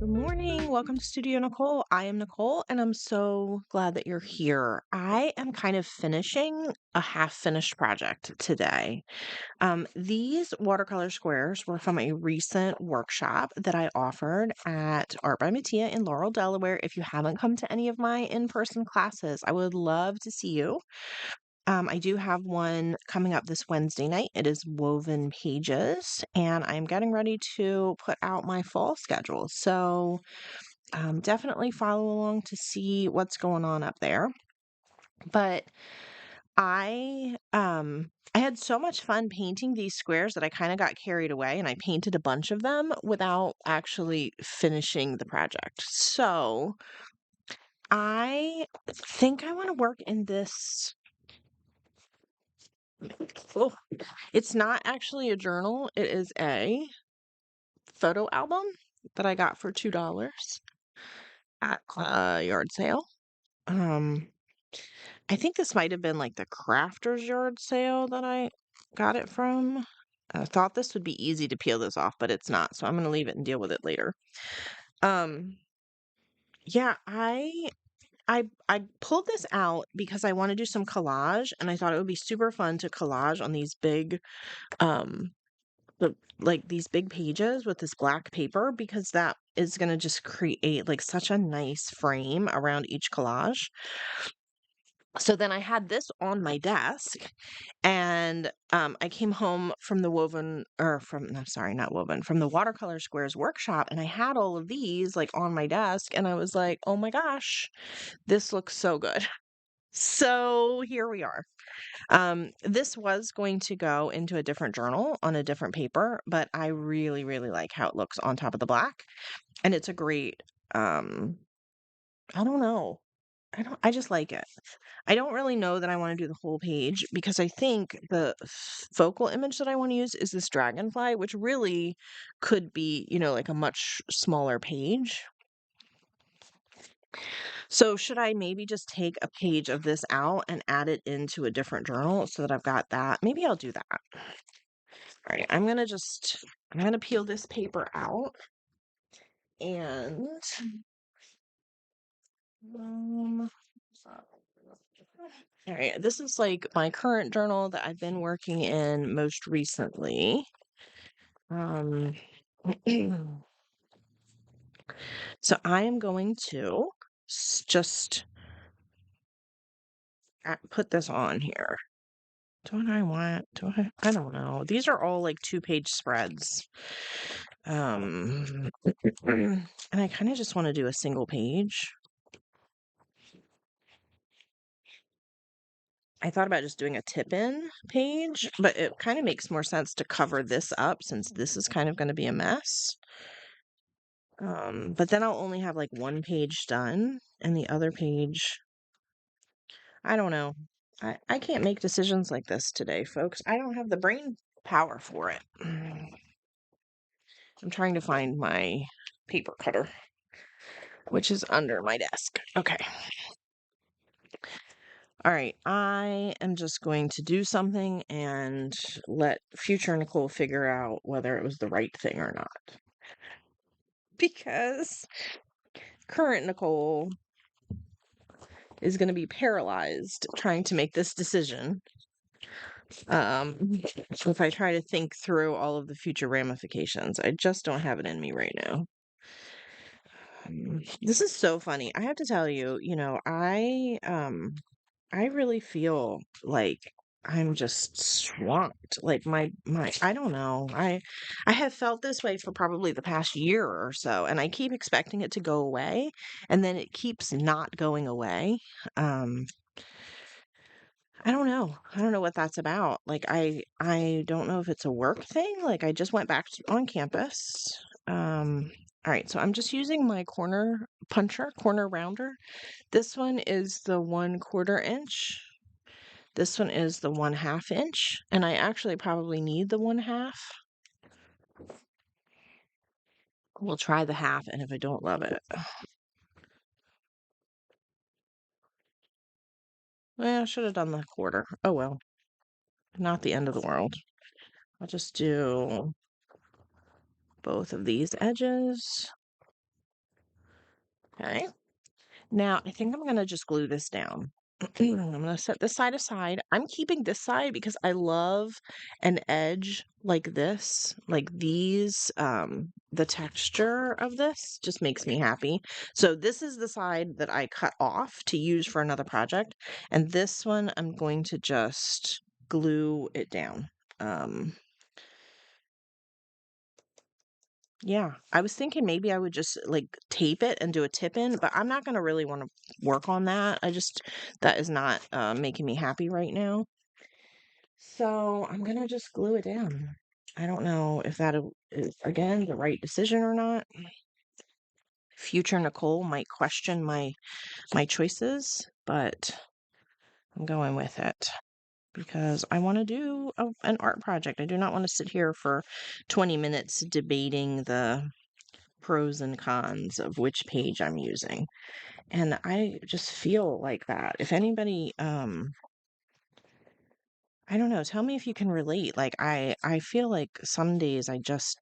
Good morning. Welcome to Studio Nicole. I am Nicole, and I'm so glad that you're here. I am kind of finishing a half-finished project today. These watercolor squares were from a recent workshop that I offered at Art by Matia in Laurel, Delaware. If you haven't come to any of my in-person classes, I would love to see you. I do have one coming up this Wednesday night. It is Woven Pages, and I'm getting ready to put out my fall schedule. So definitely follow along to see what's going on up there. But I had so much fun painting these squares that I kind of got carried away, and I painted a bunch of them without actually finishing the project. So I think I want to work in this. Oh, it's not actually a journal. It is a photo album that I got for $2 at a yard sale. Um, I think this might have been like the crafter's yard sale that I got it from. I thought this would be easy to peel this off, but it's not. So I'm going to leave it and deal with it later. Um, yeah, I pulled this out because I want to do some collage, and I thought it would be super fun to collage on these big um like these big pages with this black paper, because that is going to just create like such a nice frame around each collage. So then I had this on my desk, and I came home from the I'm sorry, not woven, from the watercolor squares workshop, and I had all of these like on my desk, and I was like, oh my gosh, this looks so good. So here we are. This was going to go into a different journal on a different paper, but I really, really like how it looks on top of the black. And it's a great, I don't know. I just like it. I don't really know that I want to do the whole page, because I think the focal image that I want to use is this dragonfly, which really could be, like a much smaller page. So should I maybe just take a page of this out and add it into a different journal so that I've got that? Maybe I'll do that. All right, I'm gonna peel this paper out, and um, all right, this is like my current journal that I've been working in most recently. So I am going to just put this on here. Don't I want, do I don't know. These are all like 2-page spreads. And I kind of just want to do a single page. I thought about just doing a tip-in page, but it kind of makes more sense to cover this up, since this is kind of going to be a mess. But then I'll only have like one page done, and the other page, I don't know. I can't make decisions like this today, folks. I don't have the brain power for it. I'm trying to find my paper cutter, which is under my desk. Okay. All right. I am just going to do something and let future Nicole figure out whether it was the right thing or not. Because current Nicole is going to be paralyzed trying to make this decision. If I try to think through all of the future ramifications, I just don't have it in me right now. This is so funny. I have to tell you, I really feel like I'm just swamped. Like my I don't know. I have felt this way for probably the past year or so, and I keep expecting it to go away, and then it keeps not going away. Um I don't know. I don't know what that's about. Like I don't know if it's a work thing. Like I just went back on campus. All right, so I'm just using my corner rounder. This one is the 1/4 inch. This one is the 1/2 inch, and I actually probably need the 1/2. We'll try the half, and if I don't love it, well, I should have done the 1/4. Oh well, not the end of the world. I'll just do both of these edges. Okay. Now, I think I'm gonna just glue this down. I'm gonna set this side aside. I'm keeping this side because I love an edge like this, like these. The texture of this just makes me happy. So this is the side that I cut off to use for another project, and this one I'm going to just glue it down. Um, Yeah, I was thinking maybe I would just like tape it and do a tip in, but I'm not gonna really want to work on that. That is not making me happy right now. So I'm gonna just glue it down. I don't know if is again the right decision or not. Future Nicole might question my choices, but I'm going with it because I want to do an art project. I do not want to sit here for 20 minutes debating the pros and cons of which page I'm using. And I just feel like that. If anybody, I don't know, tell me if you can relate. Like I feel like some days I just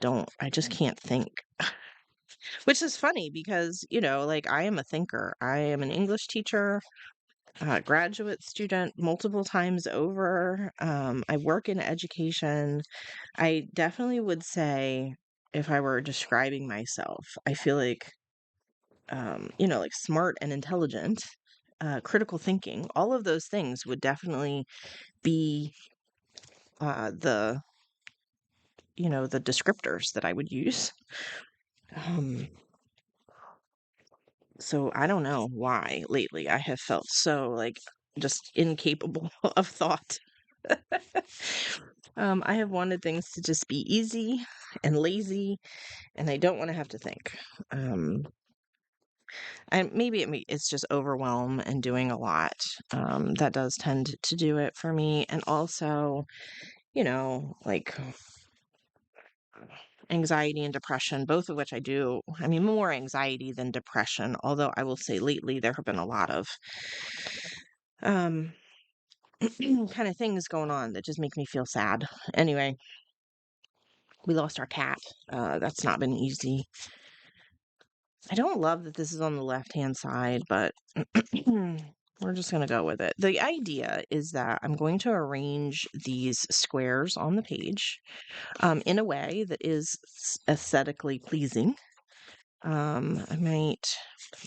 can't think. Which is funny because, like I am a thinker. I am an English teacher, graduate student multiple times over. I work in education. I definitely would say if I were describing myself, I feel like like smart and intelligent, critical thinking, all of those things would definitely be the, the descriptors that I would use. Um, so I don't know why lately I have felt so like just incapable of thought. I have wanted things to just be easy and lazy, and I don't want to have to think. Um, and maybe it's just overwhelm and doing a lot. That does tend to do it for me. And also, like anxiety and depression, both of which I do. I mean, more anxiety than depression, although I will say lately there have been a lot of um, kind of things going on that just make me feel sad. Anyway, we lost our cat. That's not been easy. I don't love that this is on the left-hand side, but we're just going to go with it. The idea is that I'm going to arrange these squares on the page in a way that is aesthetically pleasing. I might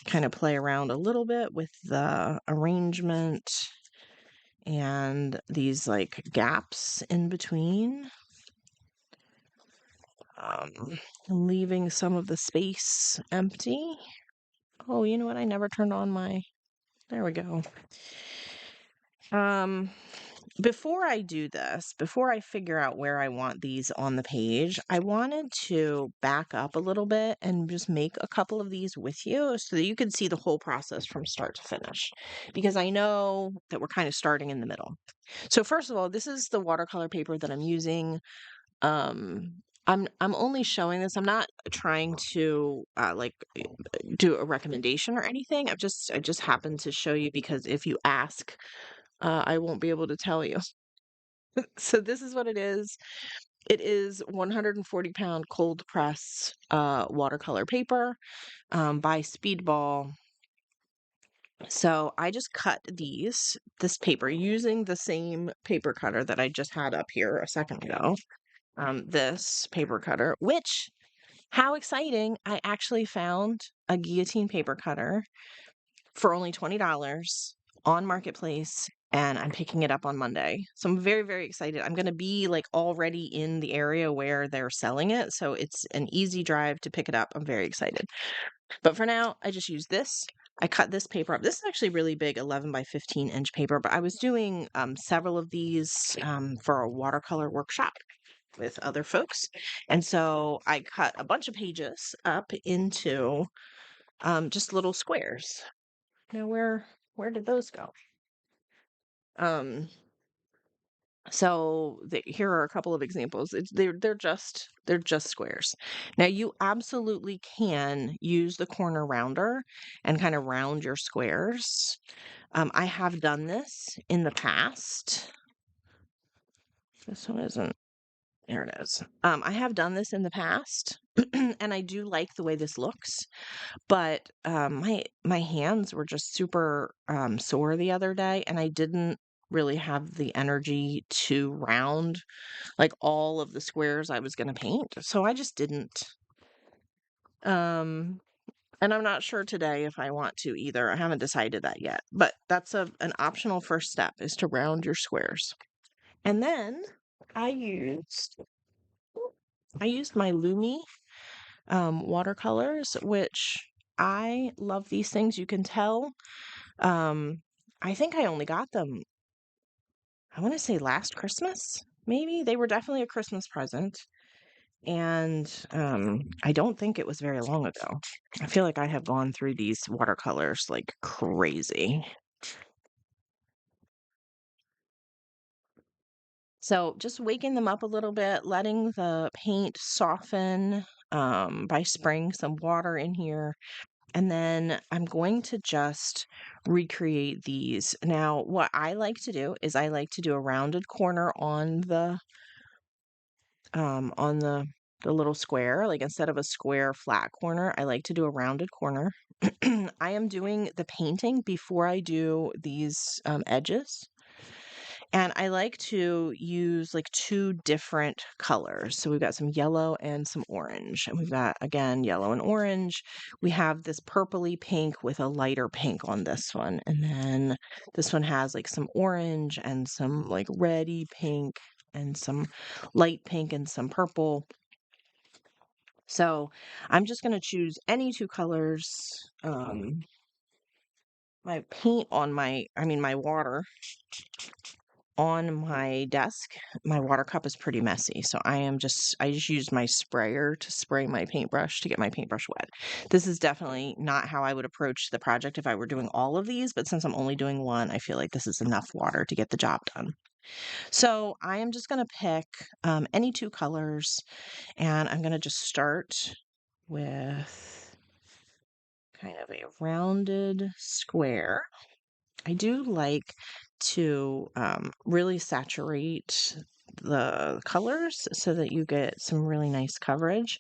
kind of play around a little bit with the arrangement and these like gaps in between. Leaving some of the space empty. Oh, you know what? I never turned on my. There we go. Um, before I figure out where I want these on the page, I wanted to back up a little bit and just make a couple of these with you so that you can see the whole process from start to finish. Because I know that we're kind of starting in the middle. So first of all, this is the watercolor paper that I'm using. I'm only showing this. I'm not trying to do a recommendation or anything. I just happen to show you because if you ask, I won't be able to tell you. So this is what it is. It is 140-pound cold press watercolor paper by Speedball. So I just cut this paper using the same paper cutter that I just had up here a second ago. This paper cutter, which, how exciting, I actually found a guillotine paper cutter for only $20 on Marketplace, and I'm picking it up on Monday. So I'm very, very excited. I'm going to be like already in the area where they're selling it, so it's an easy drive to pick it up. I'm very excited. But for now, I just use this. I cut this paper up. This is actually really big, 11 by 15 inch paper, but I was doing several of these for a watercolor workshop with other folks. And so I cut a bunch of pages up into just little squares. Now where did those go? Um, here are a couple of examples. They're just squares. Now you absolutely can use the corner rounder and kind of round your squares. I have done this in the past. This one isn't. There it is. I have done this in the past. And I do like the way this looks, but my hands were just super sore the other day, and I didn't really have the energy to round like all of the squares I was going to paint. So I just didn't. Um, and I'm not sure today if I want to either. I haven't decided that yet, but that's an optional first step is to round your squares. And then I used I used my Lumi watercolors, which I love these things. You can tell. Um, I think I only got them, I want to say last Christmas, maybe. They were definitely a Christmas present. And I don't think it was very long ago. I feel like I have gone through these watercolors like crazy. So just waking them up a little bit, letting the paint soften by spraying some water in here. And then I'm going to just recreate these. Now, what I like to do is I like to do a rounded corner on the little square. Like instead of a square flat corner, I like to do a rounded corner. I am doing the painting before I do these edges. And I like to use like two different colors. So we've got some yellow and some orange. And we've got, again, yellow and orange. We have this purpley pink with a lighter pink on this one. And then this one has like some orange and some like reddy pink and some light pink and some purple. So I'm just going to choose any two colors. My paint on my water on my desk, my water cup is pretty messy. So I just used my sprayer to spray my paintbrush to get my paintbrush wet. This is definitely not how I would approach the project if I were doing all of these, but since I'm only doing one, I feel like this is enough water to get the job done. So I am just going to pick any two colors, and I'm going to just start with kind of a rounded square. I do like to really saturate the colors so that you get some really nice coverage.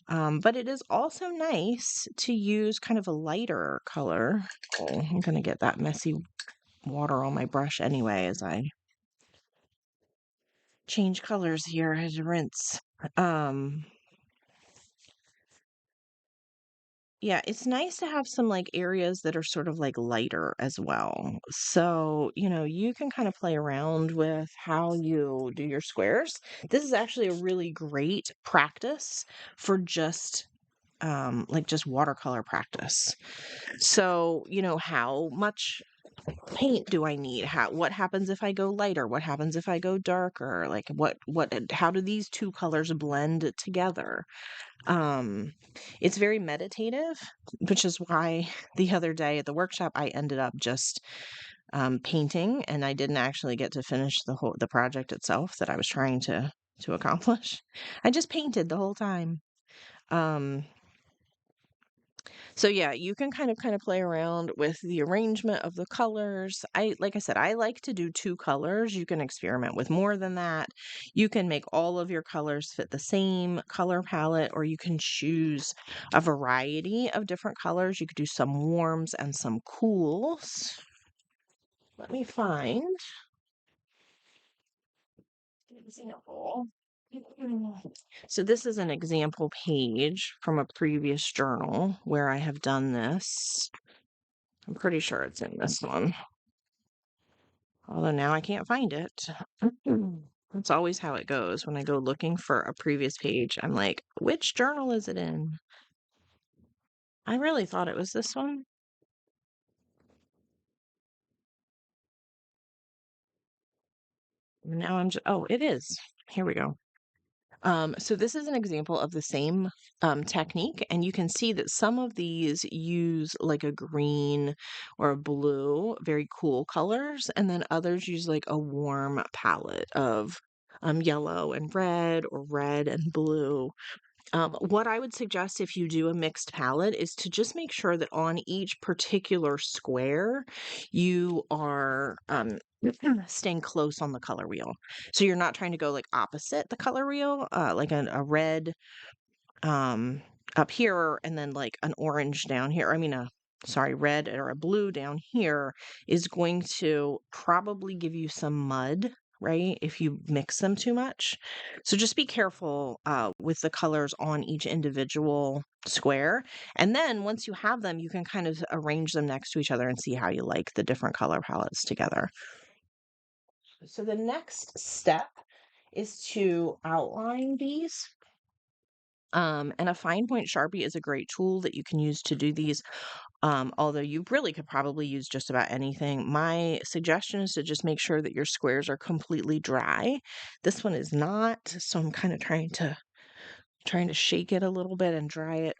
But it is also nice to use kind of a lighter color. Oh, I'm going to get that messy water on my brush anyway as I change colors here. I had to rinse. Um, Yeah, it's nice to have some like areas that are sort of like lighter as well. So, you can kind of play around with how you do your squares. This is actually a really great practice for just like just watercolor practice. So, how much paint do I need? What happens if I go lighter? What happens if I go darker? Like how do these two colors blend together? Um, it's very meditative, which is why the other day at the workshop I ended up just painting, and I didn't actually get to finish the project itself that I was trying to accomplish. I just painted the whole time. Um, so yeah, you can kind of play around with the arrangement of the colors. Like I said, I like to do two colors. You can experiment with more than that. You can make all of your colors fit the same color palette, or you can choose a variety of different colors. You could do some warms and some cools. Let me find an example. So this is an example page from a previous journal where I have done this. I'm pretty sure it's in this one. Although now I can't find it. That's always how it goes. When I go looking for a previous page, I'm like, which journal is it in? I really thought it was this one. Now I'm just, oh, it is. Here we go. So this is an example of the same technique, and you can see that some of these use like a green or a blue, very cool colors, and then others use like a warm palette of yellow and red or red and blue. What I would suggest if you do a mixed palette is to just make sure that on each particular square, you are staying close on the color wheel. So you're not trying to go like opposite the color wheel, like a red up here and then like an orange down here. I mean, sorry, red or a blue down here is going to probably give you some mud, right? If you mix them too much. So just be careful with the colors on each individual square. And then once you have them, you can kind of arrange them next to each other and see how you like the different color palettes together. So the next step is to outline these. And a fine point Sharpie is a great tool that you can use to do these. Although you really could probably use just about anything. My suggestion is to just make sure that your squares are completely dry. This one is not, so I'm kind of trying to shake it a little bit and dry it,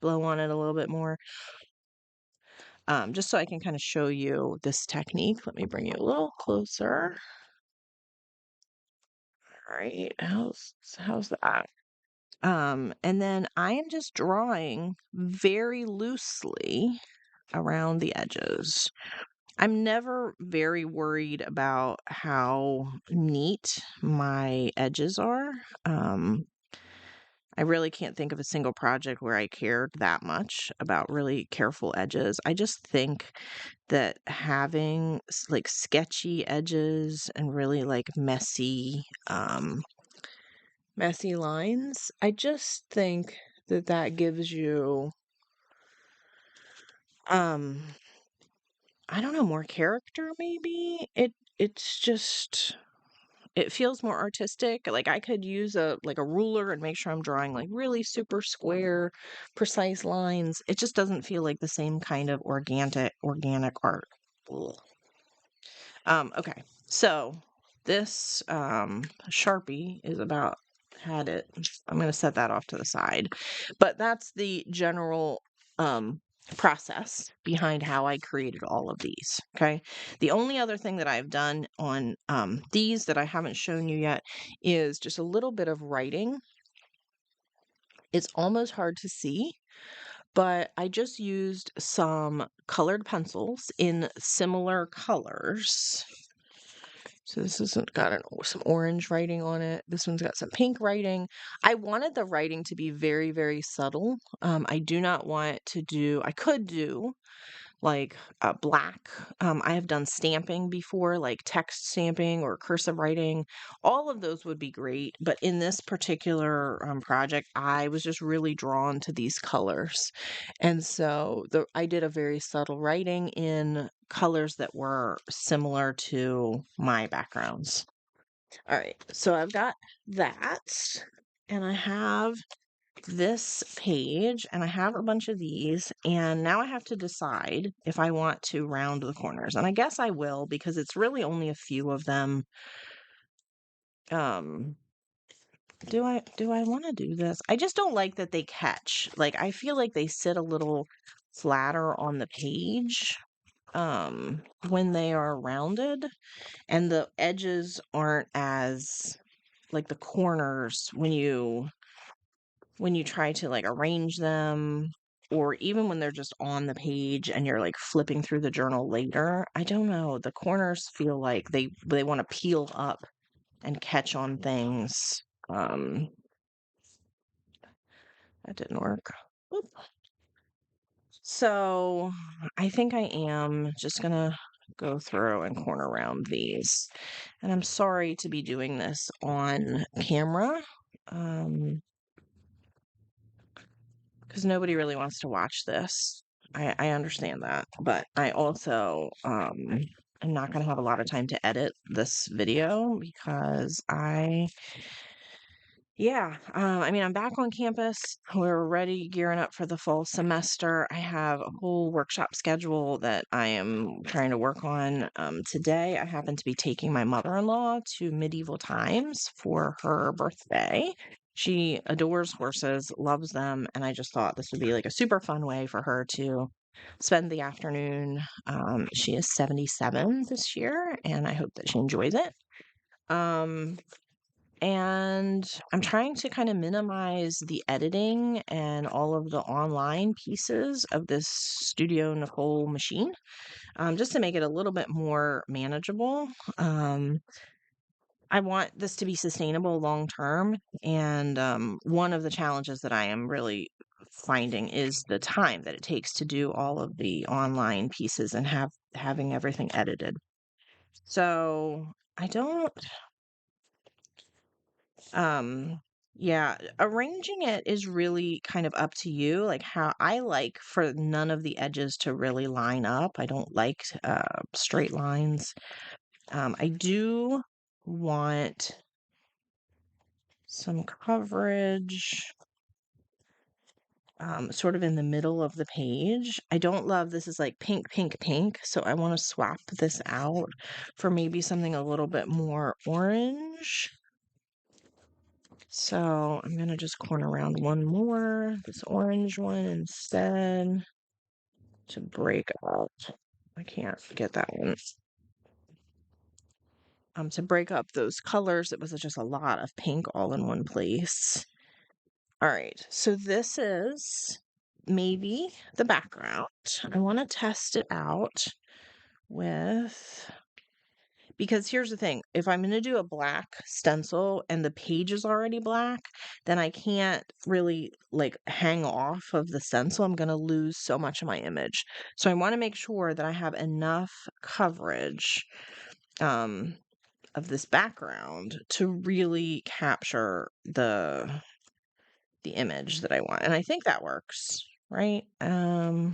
blow on it a little bit more. Just so I can kind of show you this technique. Let me bring you a little closer. All right, how's that? And then I am just drawing very loosely around the edges. I'm never very worried about how neat my edges are. I really can't think of a single project where I cared that much about really careful edges. I just think that having like sketchy edges and really like messy lines, I just think that that gives you I don't know, more character maybe. It's just it feels more artistic. Like I could use a ruler and make sure I'm drawing like really super square, precise lines. It just doesn't feel like the same kind of organic art. Ugh. Okay. So this Sharpie is about had it. I'm going to set that off to the side. But that's the general process behind how I created all of these. Okay. The only other thing that I've done on these that I haven't shown you yet is just a little bit of writing. It's almost hard to see, but I just used some colored pencils in similar colors. So this has got some orange writing on it. This one's got some pink writing. I wanted the writing to be very, very subtle. I do not want to do, I could do like black. I have done stamping before, like text stamping or cursive writing. All of those would be great. But in this particular project, I was just really drawn to these colors. And so I did a very subtle writing in colors that were similar to my backgrounds. All right, so I've got that, and I have this page, and I have a bunch of these, and now I have to decide if I want to round the corners. And I guess I will, because it's really only a few of them. Do I want to do this? I just don't like that they catch. Like I feel like they sit a little flatter on the page when they are rounded, and the edges aren't as like the corners when you try to like arrange them, or even when they're just on the page and you're like flipping through the journal later. I don't know, the corners feel like they want to peel up and catch on things. That didn't work. Oop. So I think I am just gonna go through and corner round these, and I'm sorry to be doing this on camera. Because nobody really wants to watch this. I understand that, but I also am not going to have a lot of time to edit this video because I mean, I'm back on campus. We're ready, gearing up for the fall semester. I have a whole workshop schedule that I am trying to work on. Today, I happen to be taking my mother-in-law to medieval times for her birthday. She adores horses, loves them, and I just thought this would be like a super fun way for her to spend the afternoon. She is 77 this year, and I hope that she enjoys it. And I'm trying to kind of minimize the editing and all of the online pieces of this Studio Nicole machine, just to make it a little bit more manageable. I want this to be sustainable long term, and one of the challenges that I am really finding is the time that it takes to do all of the online pieces and having everything edited. So I don't, um, yeah, arranging it is really kind of up to you. Like how I like for none of the edges to really line up. I don't like straight lines. I do want some coverage sort of in the middle of the page. I don't love this is like pink, pink, pink. So I want to swap this out for maybe something a little bit more orange. So I'm going to just corner around one more, this orange one instead to break up. I can't get that one. To break up those colors, it was just a lot of pink all in one place. All right, so this is maybe the background. I want to test it out with, because here's the thing, if I'm going to do a black stencil and the page is already black, then I can't really like hang off of the stencil. I'm going to lose so much of my image. So I want to make sure that I have enough coverage of this background to really capture the image that I want. And I think that works, right? Yeah,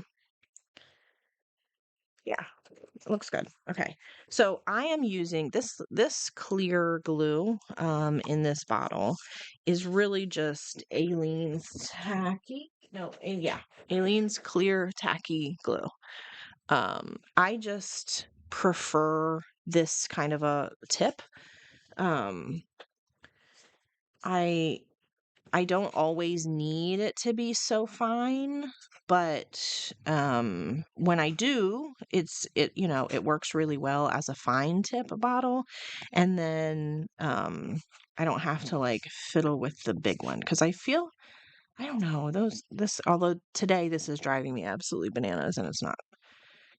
it looks good. Okay. So I am using this clear glue in this bottle is really just Aleene's tacky. No, yeah, Aleene's clear tacky glue. I just prefer this kind of a tip. Um I I don't always need it to be so fine, but when I do, it works really well as a fine tip bottle, and then I don't have to like fiddle with the big one because I don't know although today this is driving me absolutely bananas and it's not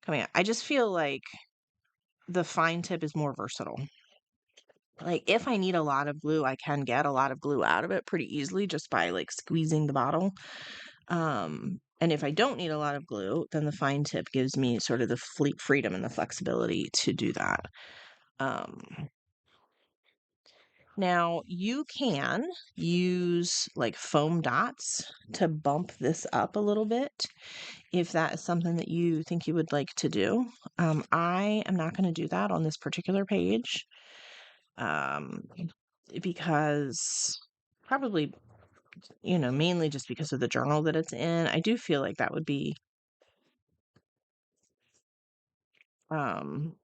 coming out. I just feel like the fine tip is more versatile. Like if I need a lot of glue, I can get a lot of glue out of it pretty easily just by like squeezing the bottle. And if I don't need a lot of glue, then the fine tip gives me sort of the freedom and the flexibility to do that. Um, Now you can use like foam dots to bump this up a little bit if that is something that you think you would like to do. I am not going to do that on this particular page. Um, because probably, mainly just because of the journal that it's in. I do feel like that would be, um,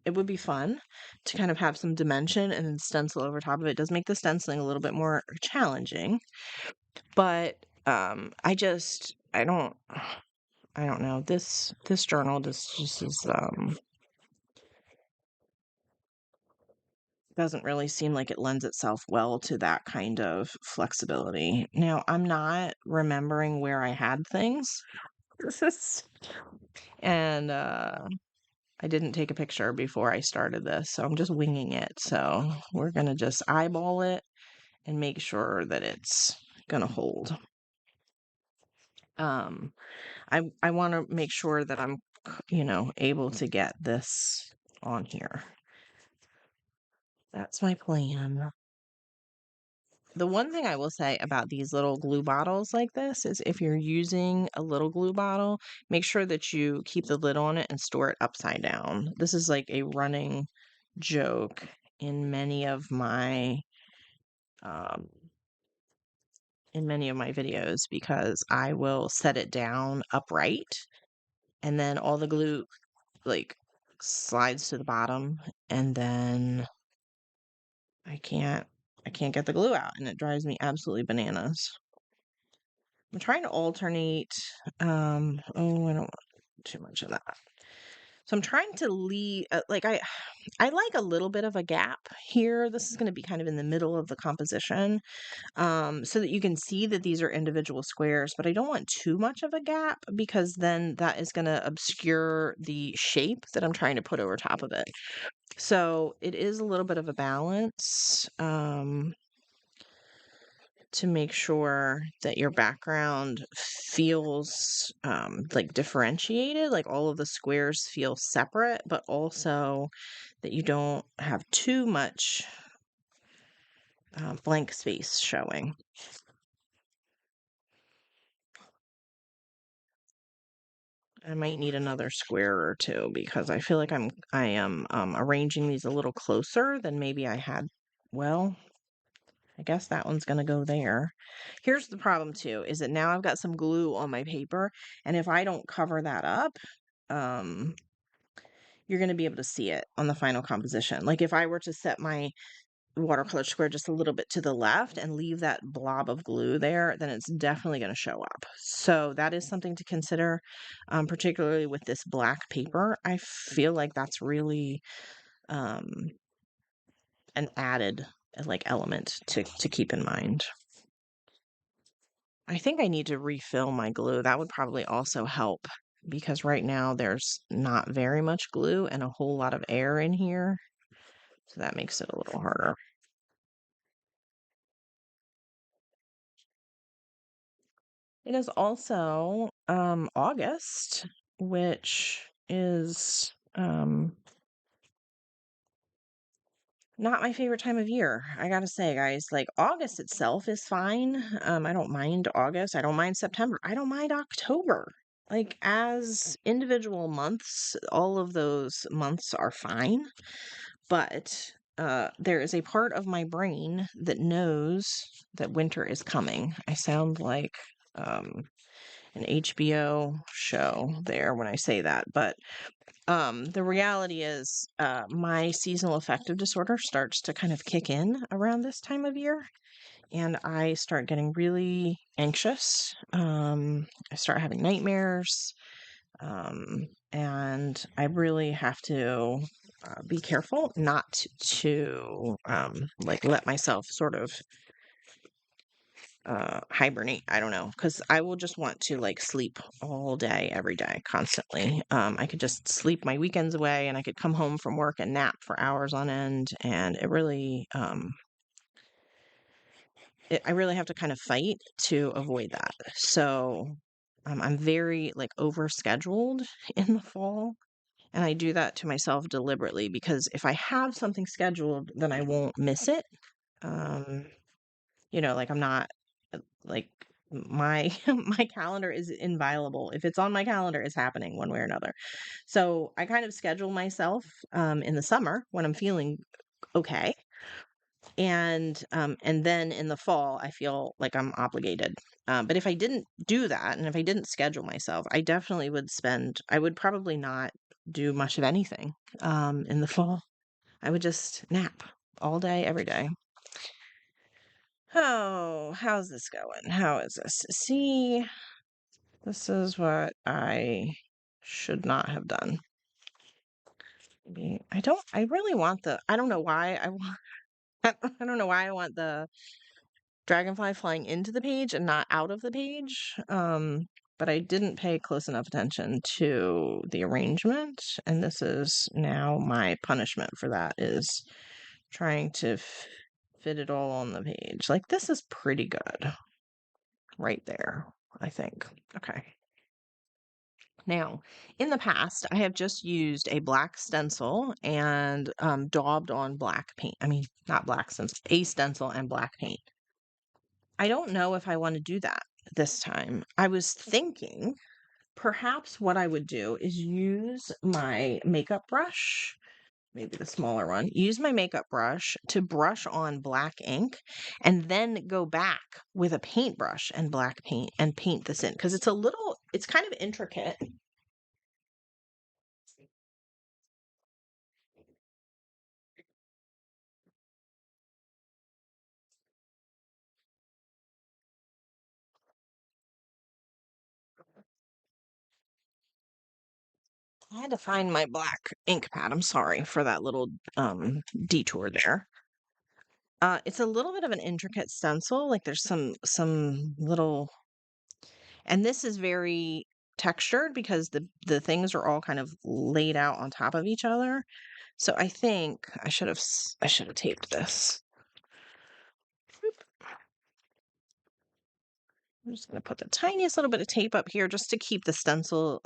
it would be fun to kind of have some dimension and then stencil over top of it. It does make the stenciling a little bit more challenging, but I don't know. This journal just is doesn't really seem like it lends itself well to that kind of flexibility. Now, I'm not remembering where I had things. And I didn't take a picture before I started this, so I'm just winging it. So we're gonna just eyeball it and make sure that it's gonna hold. I want to make sure that I'm, able to get this on here. That's my plan. The one thing I will say about these little glue bottles like this is if you're using a little glue bottle, make sure that you keep the lid on it and store it upside down. This is like a running joke in um, many of my videos because I will set it down upright and then all the glue like slides to the bottom and then I can't get the glue out and it drives me absolutely bananas. I'm trying to alternate. I don't want too much of that. So I'm trying to leave, I like a little bit of a gap here. This is going to be kind of in the middle of the composition, so that you can see that these are individual squares, but I don't want too much of a gap because then that is going to obscure the shape that I'm trying to put over top of it. So it is a little bit of a balance to make sure that your background feels like differentiated, like all of the squares feel separate, but also that you don't have too much blank space showing. I might need another square or two because I feel like I am arranging these a little closer than maybe I had. Well, I guess that one's gonna go there. Here's the problem too, is that now I've got some glue on my paper, and if I don't cover that up, um, you're gonna be able to see it on the final composition. Like if I were to set my watercolor square just a little bit to the left and leave that blob of glue there, then it's definitely going to show up. So that is something to consider, particularly with this black paper. I feel like that's really um, an added like element to keep in mind. I think I need to refill my glue. That would probably also help because right now there's not very much glue and a whole lot of air in here. So that makes it a little harder. It is also August, which is not my favorite time of year. I gotta say, guys, like August itself is fine. I don't mind August. I don't mind September. I don't mind October. Like as individual months, all of those months are fine. But there is a part of my brain that knows that winter is coming. I sound like an HBO show there when I say that, but the reality is my seasonal affective disorder starts to kind of kick in around this time of year, and I start getting really anxious. I start having nightmares, and I really have to be careful not to like let myself sort of hibernate. I don't know, because I will just want to like sleep all day every day constantly. I could just sleep my weekends away, and I could come home from work and nap for hours on end, and it really I really have to kind of fight to avoid that. So I'm very like overscheduled in the fall, and I do that to myself deliberately because if I have something scheduled, then I won't miss it. um like I'm not like my my calendar is inviolable. If it's on my calendar, it's happening one way or another. So I kind of schedule myself in the summer when I'm feeling okay. And then in the fall I feel like I'm obligated. But if I didn't do that, and if I didn't schedule myself, I would probably not do much of anything in the fall. I would just nap all day, every day. Oh, how's this going? How is this? See, this is what I should not have done. I really want I don't know why I want, I don't know why I want the dragonfly flying into the page and not out of the page. But I didn't pay close enough attention to the arrangement, and this is now my punishment for that, is trying to fit it all on the page. Like this is pretty good right there, I think. Okay. Now, in the past, I have just used a black stencil and daubed on black paint. I mean, not black stencil, a stencil and black paint. I don't know if I want to do that this time. I was thinking perhaps what I would do is use my makeup brush, maybe the smaller one, use my makeup brush to brush on black ink and then go back with a paintbrush and black paint and paint this in because it's kind of intricate. I had to find my black ink pad. I'm sorry for that little detour there. It's a little bit of an intricate stencil. Like there's some little, and this is very textured because the things are all kind of laid out on top of each other. So I think I should have taped this. I'm just going to put the tiniest little bit of tape up here just to keep the stencil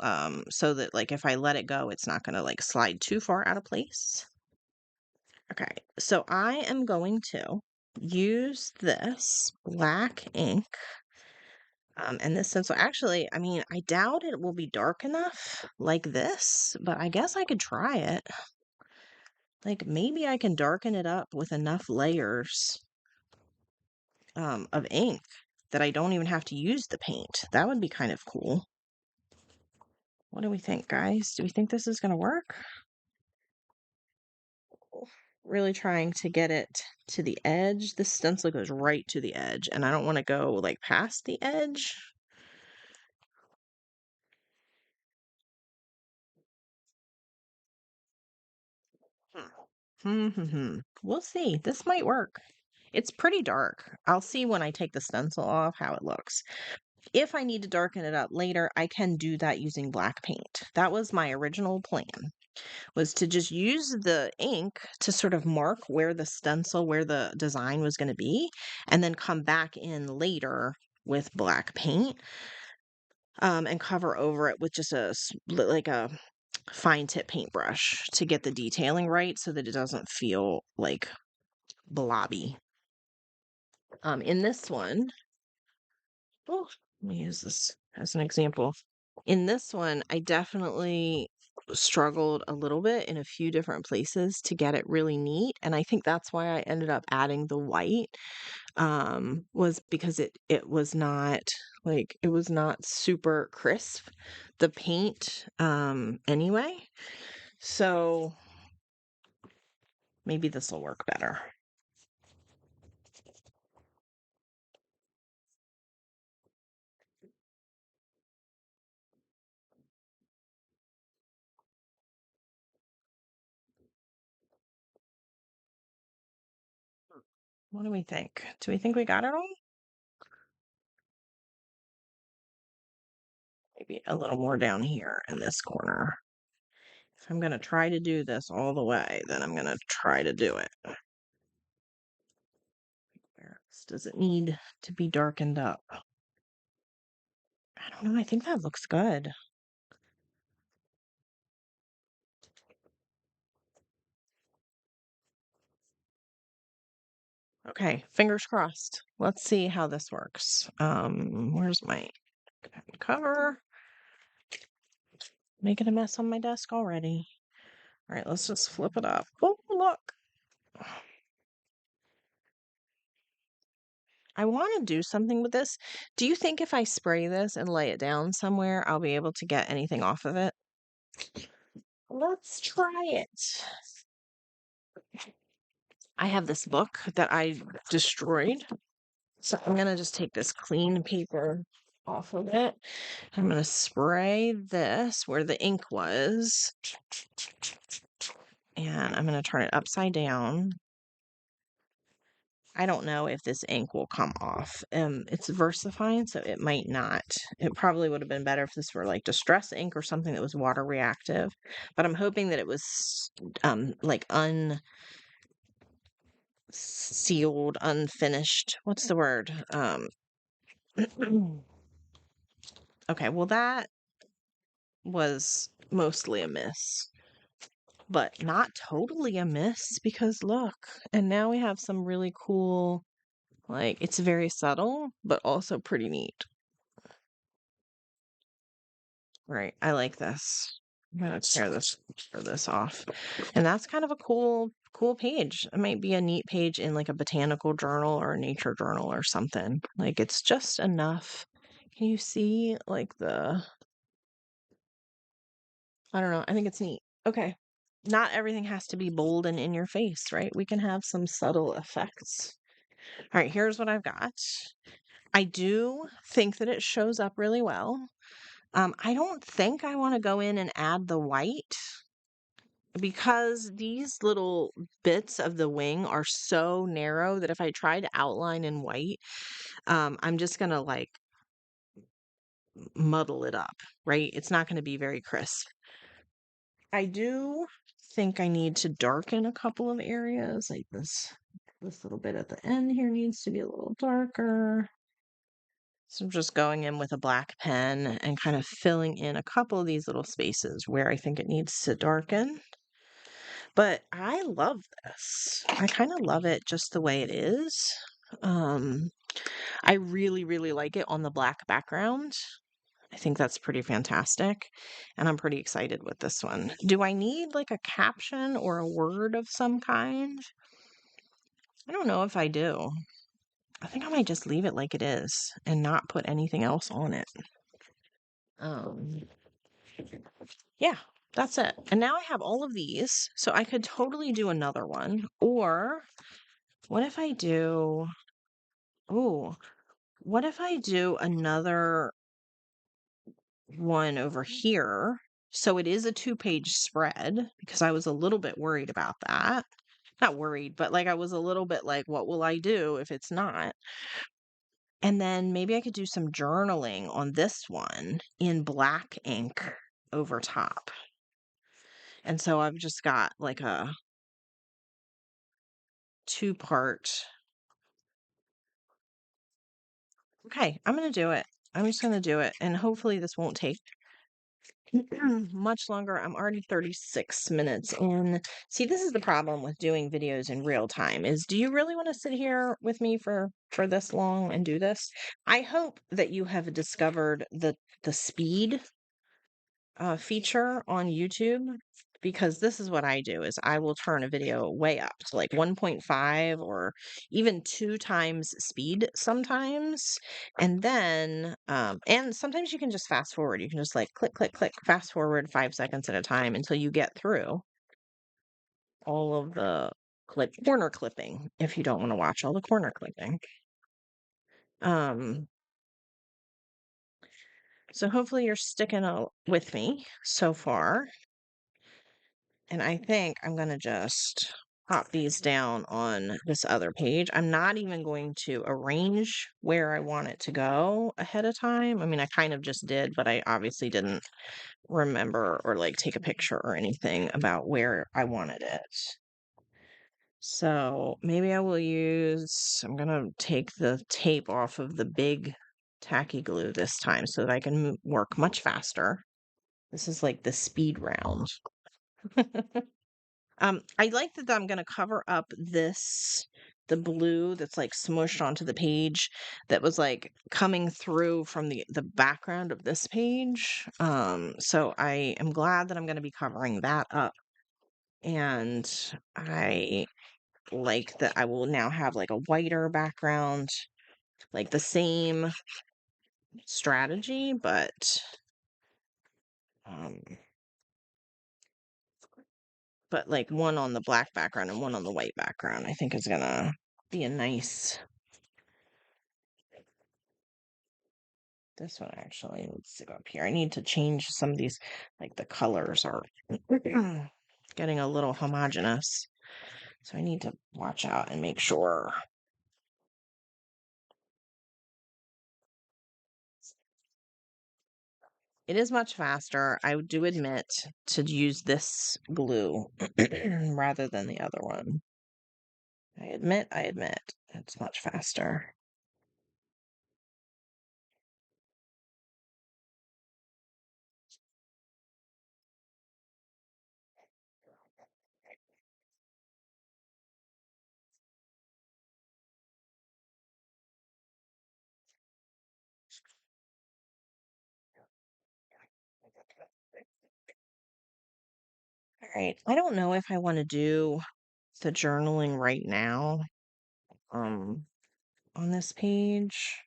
so that like if I let it go, it's not going to like slide too far out of place. Okay, so I am going to use this black ink and this stencil. Actually, I mean, I doubt it will be dark enough like this, but I guess I could try it. Like maybe I can darken it up with enough layers of ink that I don't even have to use the paint. That would be kind of cool. What do we think, guys? Do we think this is going to work? Really trying to get it to the edge. This stencil goes right to the edge, and I don't want to go like past the edge. We'll see. This might work. It's pretty dark. I'll see when I take the stencil off how it looks. If I need to darken it up later, I can do that using black paint. That was my original plan, was to just use the ink to sort of mark where the stencil, where the design was going to be, and then come back in later with black paint and cover over it with just like a fine tip paintbrush to get the detailing right so that it doesn't feel like blobby. In this one, oh, let me use this as an example. In this one, I definitely struggled a little bit in a few different places to get it really neat. And I think that's why I ended up adding the white, was because it was not like it was not super crisp, the paint, anyway. So maybe this will work better. What do we think? Do we think we got it all? Maybe a little more down here in this corner. If I'm going to try to do this all the way, then I'm going to try to do it. Where else does it need to be darkened up? I don't know. I think that looks good. Okay, fingers crossed. Let's see how this works. Where's my cover? Making a mess on my desk already. All right, let's just flip it up. Oh, look. I want to do something with this. Do you think if I spray this and lay it down somewhere, I'll be able to get anything off of it? Let's try it. I have this book that I destroyed. So I'm going to just take this clean paper off of it. I'm going to spray this where the ink was. And I'm going to turn it upside down. I don't know if this ink will come off. It's VersaFine, so it might not. It probably would have been better if this were like distress ink or something that was water reactive. But I'm hoping that it was like unsealed, unfinished. What's the word? Okay, well that was mostly a miss, but not totally a miss because look, and now we have some really cool, like it's very subtle, but also pretty neat. Right, I like this. I'm gonna tear this off. And that's kind of a cool page. It might be a neat page in like a botanical journal or a nature journal or something. Like it's just enough. Can you see like I don't know. I think it's neat. Okay. Not everything has to be bold and in your face, right? We can have some subtle effects. All right, here's what I've got. I do think that it shows up really well. I don't think I want to go in and add the white because these little bits of the wing are so narrow that if I try to outline in white, I'm just going to like muddle it up, right? It's not going to be very crisp. I do think I need to darken a couple of areas, like this little bit at the end here needs to be a little darker. So I'm just going in with a black pen and kind of filling in a couple of these little spaces where I think it needs to darken. But I love this. I kind of love it just the way it is. Um, I really, really like it on the black background. I think that's pretty fantastic, and I'm pretty excited with this one. Do I need like a caption or a word of some kind? I don't know if I do. I think I might just leave it like it is and not put anything else on it. Um, yeah, that's it. And now I have all of these, so I could totally do another one. Or what if I do, oh, what if I do another one over here? So it is a 2-page spread because I was a little bit worried about that. Not worried, but like I was a little bit like, what will I do if it's not? And then maybe I could do some journaling on this one in black ink over top. And so I've just got like a 2-part. Okay, I'm going to do it. I'm just going to do it. And hopefully this won't take much longer. I'm already 36 minutes in. See, this is the problem with doing videos in real time is do you really want to sit here with me for this long and do this? I hope that you have discovered the speed feature on YouTube because this is what I do is I will turn a video way up to like 1.5 or even 2 times speed sometimes. And then and sometimes you can just fast forward. You can just like click click click fast forward 5 seconds at a time until you get through all of the corner clipping if you don't want to watch all the corner clipping. Um so hopefully you're sticking with me so far. And I think I'm going to just pop these down on this other page. I'm not even going to arrange where I want it to go ahead of time. I mean, I kind of just did, but I obviously didn't remember or like take a picture or anything about where I wanted it. So maybe I will I'm going to take the tape off of the big tacky glue this time so that I can work much faster. This is like the speed round. I like that I'm gonna cover up the blue that's like smushed onto the page that was like coming through from the background of this page. So I am glad that I'm gonna be covering that up. And I like that I will now have like a whiter background, like the same strategy, um, but like one on the black background and one on the white background, I think is gonna be a nice. This one actually needs to go up here. I need to change some of these, like the colors are getting a little homogeneous. So I need to watch out and make sure. It is much faster. I do admit to use this glue rather than the other one. I admit, it's much faster. All right. I don't know if I want to do the journaling right now um on this page.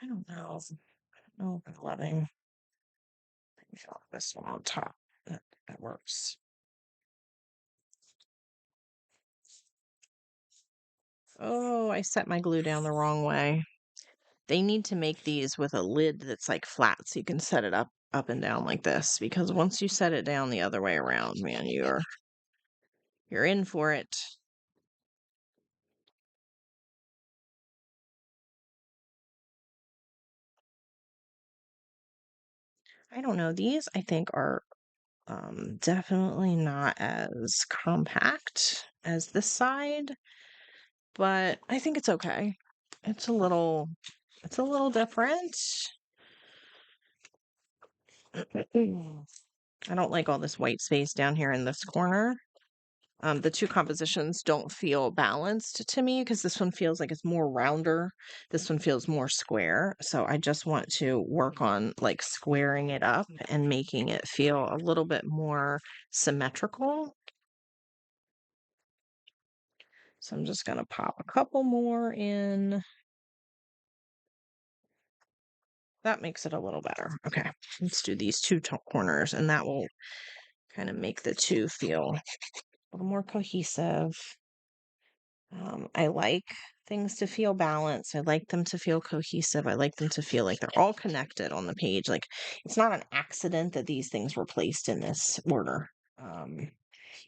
I don't know. I don't know if I'm loving this one on top. That works. Oh, I set my glue down the wrong way. They need to make these with a lid that's like flat so you can set it up and down like this because once you set it down the other way around, man, you're in for it. I don't know. These I think are definitely not as compact as this side, but I think it's okay. It's a little it's a little different. I don't like all this white space down here in this corner. The two compositions don't feel balanced to me because this one feels like it's more rounder. This one feels more square. So I just want to work on like squaring it up and making it feel a little bit more symmetrical. So I'm just going to pop a couple more in. That makes it a little better. Okay, let's do these two corners, and that will kind of make the two feel a little more cohesive. I like things to feel balanced. I like them to feel cohesive. I like them to feel like they're all connected on the page. Like it's not an accident that these things were placed in this order. Um,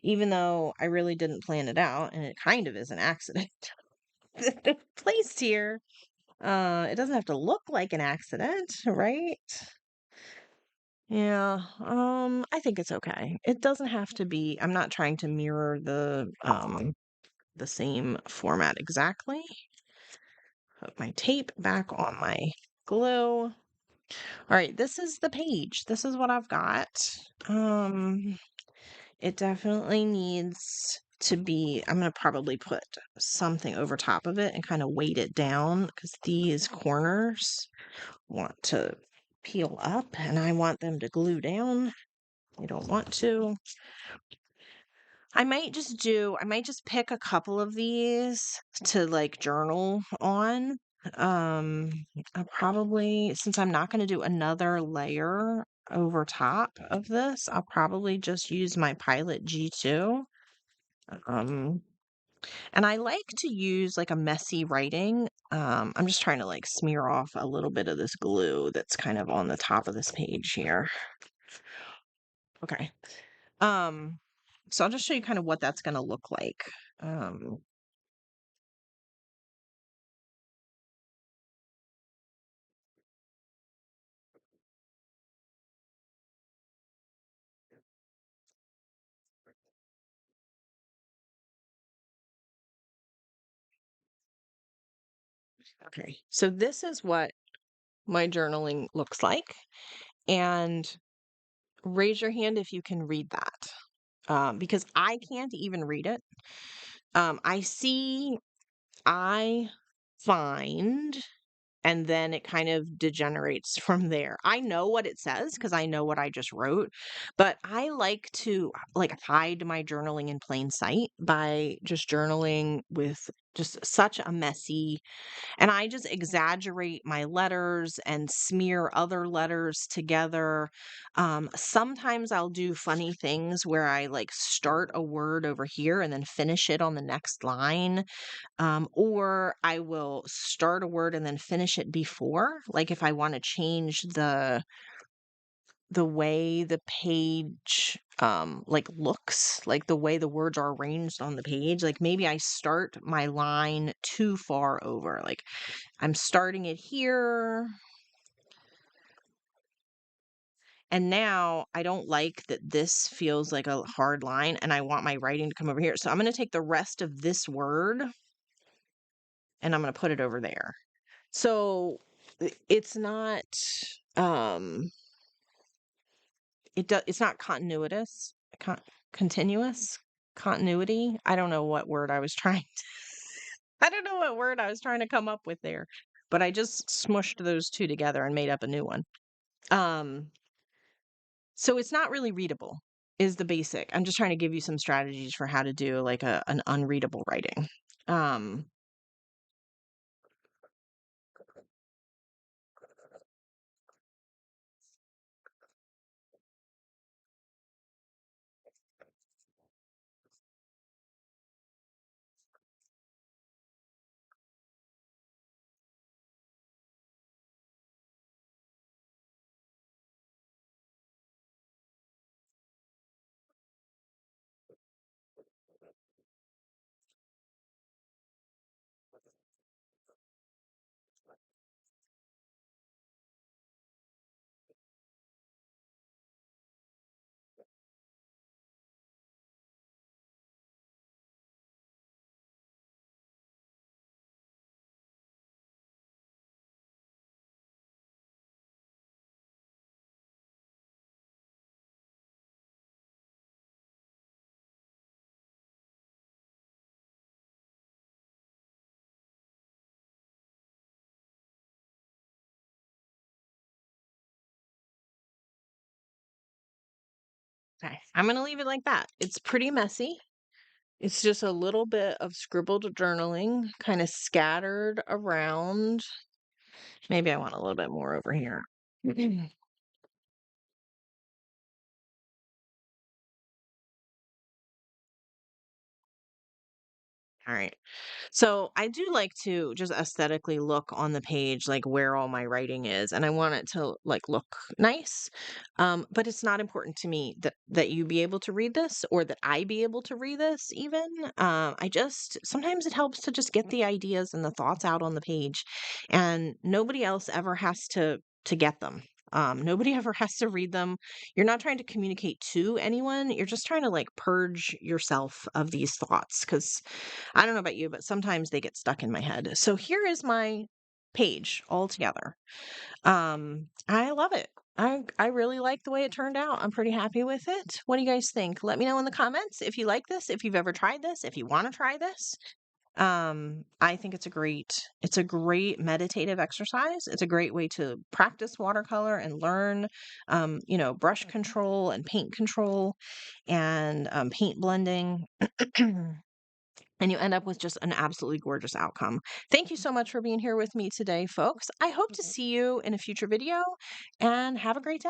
Even though I really didn't plan it out, and it kind of is an accident that they're placed here. It doesn't have to look like an accident, right? Yeah, I think it's okay. It doesn't have to be. I'm not trying to mirror the same format exactly. Put my tape back on my glue. All right, this is the page. This is what I've got. Um, it definitely needs to be, I'm going to probably put something over top of it and kind of weight it down because these corners want to peel up and I want them to glue down. I don't want to. I might just pick a couple of these to like journal on. Um, I probably, since I'm not going to do another layer over top of this, I'll probably just use my Pilot G2. Um, and I like to use like a messy writing. I'm just trying to like smear off a little bit of this glue that's kind of on the top of this page here. Okay. Um, so I'll just show you kind of what that's going to look like. Um, okay. So this is what my journaling looks like. And raise your hand if you can read that. Because I can't even read it. I see, I find, and then it kind of degenerates from there. I know what it says because I know what I just wrote, but I like to like hide my journaling in plain sight by just journaling with just such a messy, and I just exaggerate my letters and smear other letters together. Sometimes I'll do funny things where I like start a word over here and then finish it on the next line. Or I will start a word and then finish it before. Like if I want to change the way the page like looks, like the way the words are arranged on the page, like maybe I start my line too far over. Like I'm starting it here. And now I don't like that this feels like a hard line and I want my writing to come over here. So I'm going to take the rest of this word and I'm going to put it over there. So it's not um it's not continuous, continuous continuity. I don't know what word I was trying I don't know what word I was trying to come up with there, but I just smushed those two together and made up a new one. Um So it's not really readable is the basic. I'm just trying to give you some strategies for how to do like an unreadable writing. Um, Okay, I'm gonna leave it like that. It's pretty messy. It's just a little bit of scribbled journaling kind of scattered around. Maybe I want a little bit more over here. All right. So I do like to just aesthetically look on the page, like where all my writing is, and I want it to like look nice. But it's not important to me that you be able to read this or that I be able to read this even. I just sometimes it helps to just get the ideas and the thoughts out on the page, and nobody else ever has to get them. Nobody ever has to read them. You're not trying to communicate to anyone. You're just trying to like purge yourself of these thoughts because I don't know about you, but sometimes they get stuck in my head. So here is my page all together. I love it. I really like the way it turned out. I'm pretty happy with it. What do you guys think? Let me know in the comments if you like this, if you've ever tried this, if you want to try this. I think it's a great meditative exercise. It's a great way to practice watercolor and learn brush control and paint control and paint blending. And you end up with just an absolutely gorgeous outcome. Thank you so much for being here with me today, folks. I hope to see you in a future video and have a great day.